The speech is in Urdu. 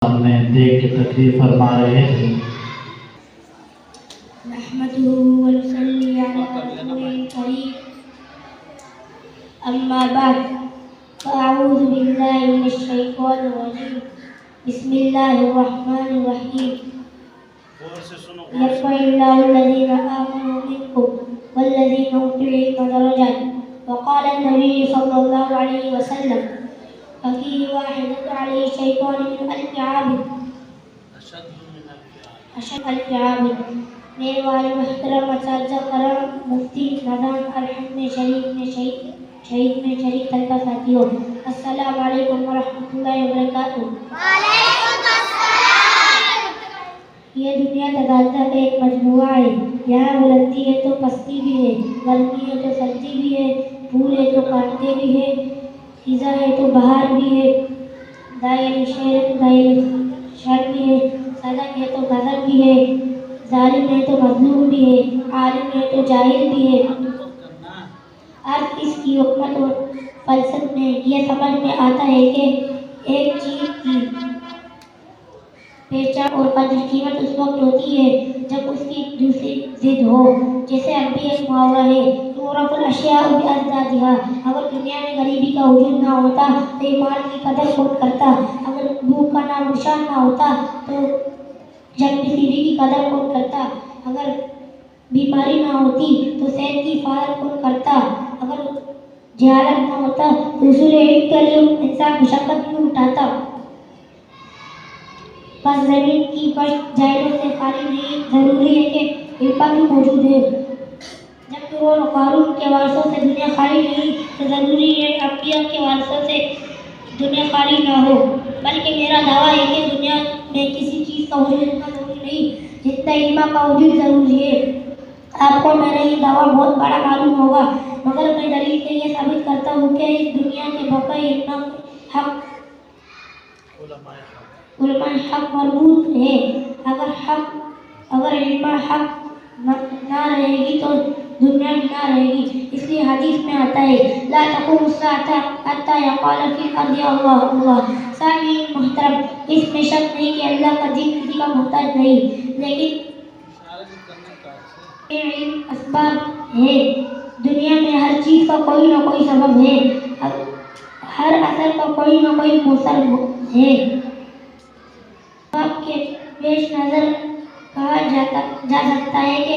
ہمیں دیکھ کے تقریر فرما رہے تھے۔ نحمده ونصلي على رسوله الكريم أما بعد فأعوذ بالله من الشيطان الرجيم بسم الله الرحمن الرحيم يرفع الله الذين آمنوا منكم والذين أوتوا العلم درجات وقال النبي صلى الله عليه وسلم ففيه واحد عليه الشيطان من ألف عابد أشد ألف عابد۔ میرے والد محترم اساتذہ کرام مفتی نظام الحمد شریف میں شریک طلبہ ساتھیوں، السلام علیکم ورحمۃ اللہ وبرکاتہ۔ یہ دنیا تضادات کا ایک مجموعہ ہے، یہاں بلندی ہے تو پستی بھی ہے، گرمی ہے تو سردی بھی ہے، پھول ہے تو کانٹے بھی ہے، خزاں ہے تو بہار بھی ہے، دائر شعر ہے تو دائر شر بھی ہے، صدق ہے تو غضب بھی ہے، ظالم ہے تو مظلوم بھی ہے، عالم ہے تو جاہل بھی ہے۔ عرض اس کی حکمت اور فلسفت میں یہ سمجھ میں آتا ہے کہ ایک چیز کی پہچان اور قدر قیمت اس وقت ہوتی ہے جب اس کی دوسری ضد ہو۔ جیسے عربی ایک محاورہ ہے، تعرف الاشیاء باضدادها۔ اگر دنیا میں غریبی کا وجود نہ ہوتا تو ایمان کی قدر کون کرتا؟ اگر بھوک کا نام و نشان نہ ہوتا تو جنگ بسیری کی قدر کون کرتا؟ اگر بیماری نہ ہوتی تو صحت کی حفاظت کون کرتا؟ اگر جہالت نہ ہوتا تو حصول علم کے لیے انسان مشقت کیوں اٹھاتا؟ بس زمین کی پشت جاہلوں سے خالی نہیں، ضروری ہے کہ علم بھی موجود ہے۔ جب فرعون و قارون کے وارثوں سے دنیا خالی نہیں تو ضروری ہے انبیاء کے وارثوں سے دنیا خالی نہ ہو۔ بلکہ میرا دعویٰ ہے کہ دنیا میں کسی چیز کا وجود اتنا ضروری نہیں جتنا علم کا وجود ضروری ہے۔ آپ کو میرا یہ دعویٰ بہت بڑا معلوم ہوگا، مگر میں دلیل سے یہ ثابت کرتا ہوں کہ اس دنیا کے بقائے علم حق علماء حق مربوط ہے۔ اگر علم حق نہ رہے گی تو دنیا بھی نہ رہے گی۔ اس لیے حدیث میں آتا ہے لا تقوم الساعة حتى يقال في الأرض اللہ اللہ۔ سامعین محترم، اس میں شک نہیں کہ اللہ کا دین کسی کا محتاج نہیں، لیکن علم اسباب ہے۔ دنیا میں ہر چیز کا کوئی نہ کوئی سبب ہے، ہر اثر کا کوئی نہ کوئی مؤثر ہے۔ سبب کے پیش نظر کہا جا سکتا ہے کہ